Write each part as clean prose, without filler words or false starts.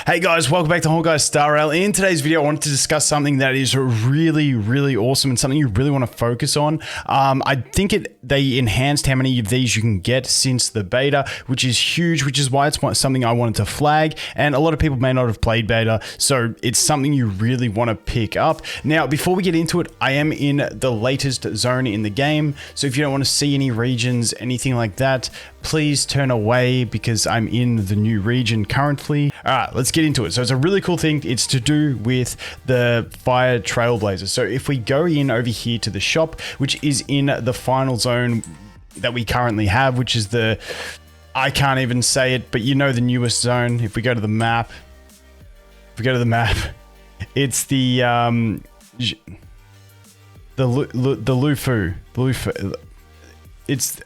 Hey guys, welcome back to Honkai Star Rail. In today's video, I wanted to discuss something that is really awesome and something you really want to focus on. I think they enhanced how many of these you can get since the beta, which is huge, which is why it's something I wanted to flag. And a lot of people may not have played beta, so it's something you really want to pick up. Now, before we get into it, I am in the latest zone in the game, so if you don't want to see any regions, anything like that, please turn away because I'm in the new region currently. All right, let's get into it. So it's a really cool thing. It's to do with the Fire Trailblazer. So if we go in over here to the shop, which is in the final zone that we currently have, which is the, I can't even say it, but you know, the newest zone. If we go to the map, it's the Lufu.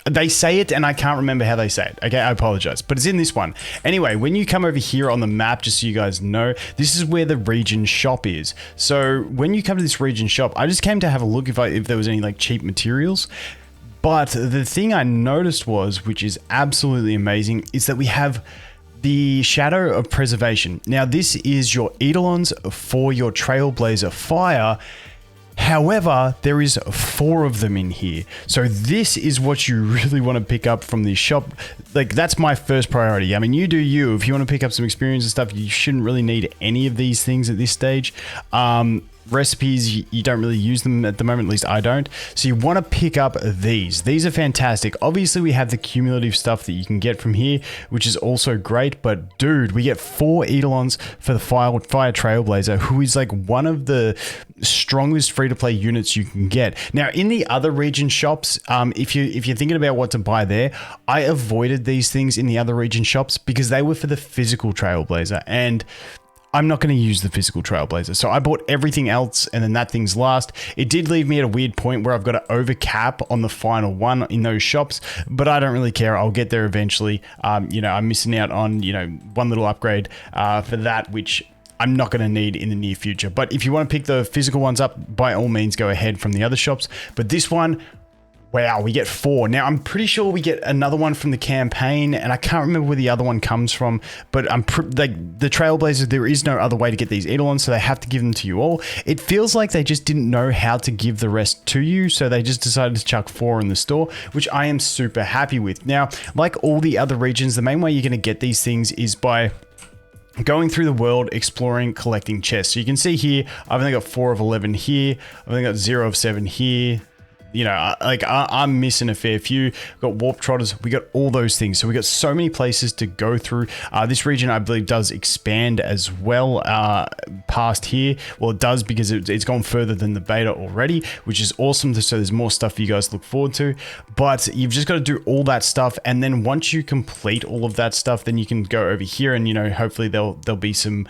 They say it and I can't remember how they say it. Okay, I apologize, but it's in this one. Anyway, when you come over here on the map, just so you guys know, this is where the region shop is. So when you come to this region shop, I just came to have a look if there was any like cheap materials. But the thing I noticed was, which is absolutely amazing, is that we have the Shadow of Preservation. Now this is your Eidolons for your Trailblazer Fire. However, there is 4 of them in here. So this is what you really want to pick up from this shop. Like, that's my first priority. I mean, you do you. If you want to pick up some experience and stuff, you shouldn't really need any of these things at this stage. Recipes, you don't really use them at the moment, at least I don't. So you want to pick up these. These are fantastic. Obviously, we have the cumulative stuff that you can get from here, which is also great. But dude, we get 4 Eidolons for the Fire Trailblazer, who is like one of the strongest free-to-play units you can get. Now, in the other region shops, if you're thinking about what to buy there, I avoided these things in the other region shops because they were for the physical Trailblazer, and I'm not going to use the physical Trailblazer. So I bought everything else and then that thing's last. It did leave me at a weird point where I've got to overcap on the final one in those shops, but I don't really care. I'll get there eventually. You know, I'm missing out on, you know, one little upgrade for that, which I'm not going to need in the near future. But if you want to pick the physical ones up, by all means, go ahead from the other shops. But this one, wow, we get 4. Now, I'm pretty sure we get another one from the campaign, and I can't remember where the other one comes from, but I'm like the Trailblazers, there is no other way to get these Eidolons, so they have to give them to you all. It feels like they just didn't know how to give the rest to you, so they just decided to chuck 4 in the store, which I am super happy with. Now, like all the other regions, the main way you're going to get these things is by going through the world, exploring, collecting chests. So you can see here, I've only got 4 of 11 here, I've only got 0 of 7 here. You know, like I'm missing a fair few. We've got warp trotters. We got all those things. So we got so many places to go through. This region, I believe, does expand as well past here. Well, it does because it's gone further than the beta already, which is awesome. So there's more stuff for you guys to look forward to. But you've just got to do all that stuff. And then once you complete all of that stuff, then you can go over here and, you know, hopefully there'll be some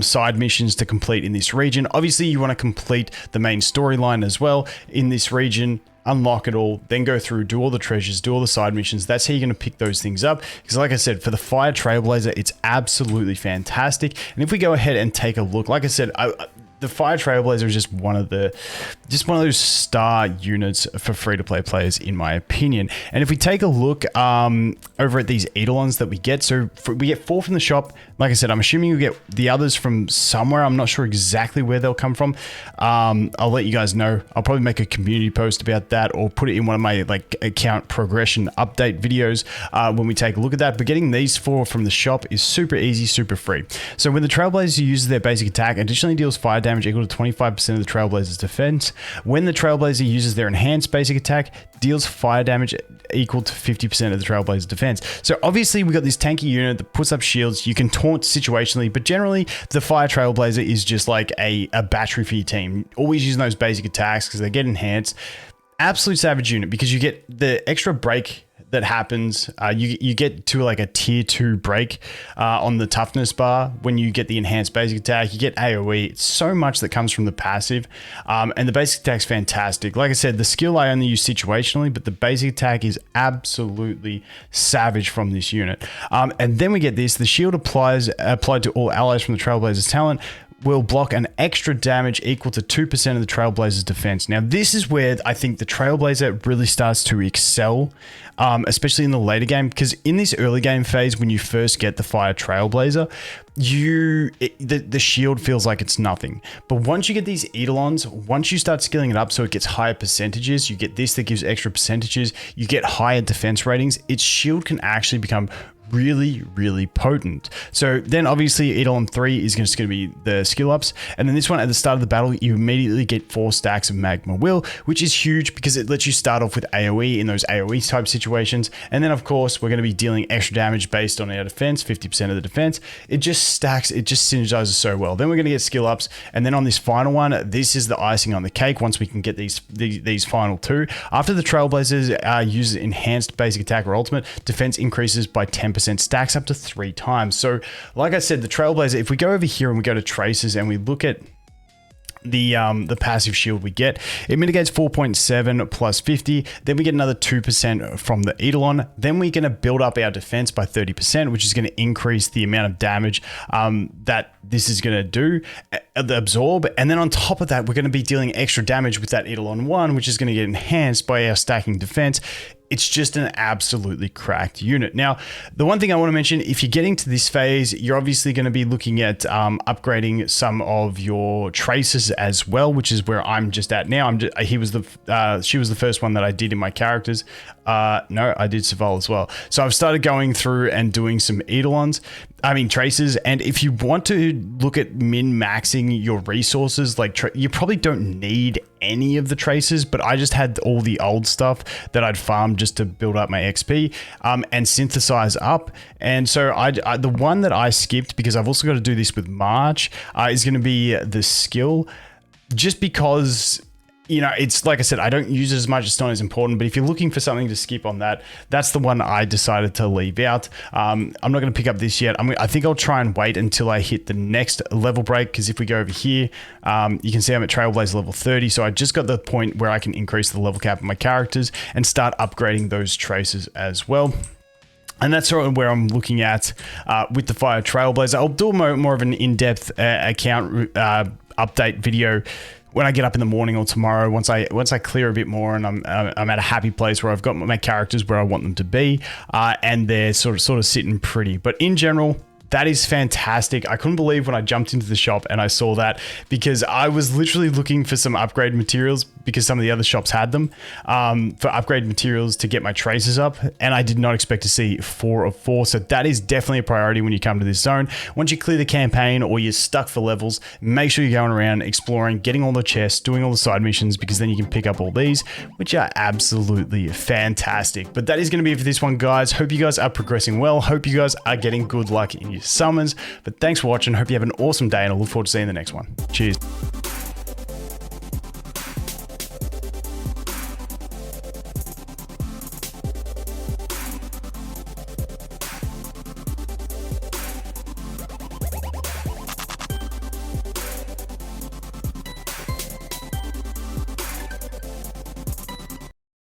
side missions to complete in this region. Obviously, you want to complete the main storyline as well in this region. Unlock it all, then go through, do all the treasures, do all the side missions. That's how you're going to pick those things up. Because like I said, for the Fire Trailblazer, it's absolutely fantastic. And if we go ahead and take a look, like I said, the Fire Trailblazer is just one of those star units for free-to-play players, in my opinion. And if we take a look over at these Eidolons that we get, so we get 4 from the shop. Like I said, I'm assuming you get the others from somewhere. I'm not sure exactly where they'll come from. I'll let you guys know. I'll probably make a community post about that or put it in one of my like account progression update videos when we take a look at that. But getting these 4 from the shop is super easy, super free. So when the Trailblazer uses their basic attack, additionally deals fire damage equal to 25% of the Trailblazer's defense. When the Trailblazer uses their enhanced basic attack, deals fire damage equal to 50% of the Trailblazer's defense. So obviously we got this tanky unit that puts up shields. You can taunt situationally, but generally the Fire Trailblazer is just like a battery for your team. Always using those basic attacks because they get enhanced. Absolute savage unit because you get the extra break that happens. You get to like a tier 2 break on the toughness bar when you get the enhanced basic attack. You get AoE. It's so much that comes from the passive, and the basic attack's fantastic. Like I said, the skill I only use situationally, but the basic attack is absolutely savage from this unit. And then we get this: the shield applied to all allies from the Trailblazer's talent. will block an extra damage equal to 2% of the Trailblazer's defense. Now, this is where I think the Trailblazer really starts to excel, especially in the later game, because in this early game phase, when you first get the Fire Trailblazer, the shield feels like it's nothing. But once you get these Eidolons, once you start scaling it up so it gets higher percentages, you get this that gives extra percentages, you get higher defense ratings, its shield can actually become really, really potent. So then obviously Eidolon 3 is just going to be the skill ups. And then this one at the start of the battle, you immediately get 4 stacks of Magma Will, which is huge because it lets you start off with AoE in those AoE type situations. And then of course, we're going to be dealing extra damage based on our defense, 50% of the defense. It just stacks, it just synergizes so well. Then we're going to get skill ups. And then on this final one, this is the icing on the cake once we can get these final 2. After the Trailblazers uses enhanced basic attack or ultimate, defense increases by 10%. Stacks up to 3 times. So like I said, the Trailblazer, if we go over here and we go to traces and we look at the passive shield we get, it mitigates 4.7 plus 50. Then we get another 2% from the Eidolon. Then we're going to build up our defense by 30%, which is going to increase the amount of damage that this is going to do, the absorb. And then on top of that, we're going to be dealing extra damage with that Eidolon 1, which is going to get enhanced by our stacking defense. It's just an absolutely cracked unit. Now, the one thing I want to mention, if you're getting to this phase, you're obviously going to be looking at upgrading some of your traces as well, which is where I'm just at now. She was the first one that I did in my characters. No, I did Saval as well. So I've started going through and doing some traces. And if you want to look at min-maxing your resources, like you probably don't need any of the traces, but I just had all the old stuff that I'd farmed just to build up my XP and synthesize up. And so the one that I skipped, because I've also got to do this with March, is going to be the skill, just because, you know, it's like I said, I don't use it as much. It's not as important, but if you're looking for something to skip on that, that's the one I decided to leave out. I'm not going to pick up this yet. I think I'll try and wait until I hit the next level break, because if we go over here, you can see I'm at Trailblazer level 30. So I just got the point where I can increase the level cap of my characters and start upgrading those traces as well. And that's sort of where I'm looking at with the Fire Trailblazer. I'll do more of an in-depth account update video when I get up in the morning or tomorrow, once I clear a bit more and I'm at a happy place where I've got my characters where I want them to be, and they're sort of sitting pretty. But in general, that is fantastic. I couldn't believe when I jumped into the shop and I saw that, because I was literally looking for some upgrade materials, because some of the other shops had them, for upgrade materials to get my traces up, and I did not expect to see 4 of 4. So that is definitely a priority when you come to this zone. Once you clear the campaign or you're stuck for levels, make sure you're going around exploring, getting all the chests, doing all the side missions, because then you can pick up all these, which are absolutely fantastic. But that is going to be it for this one, guys. Hope you guys are progressing well. Hope you guys are getting good luck in your summons. But thanks for watching. Hope you have an awesome day, and I look forward to seeing the next one. Cheers.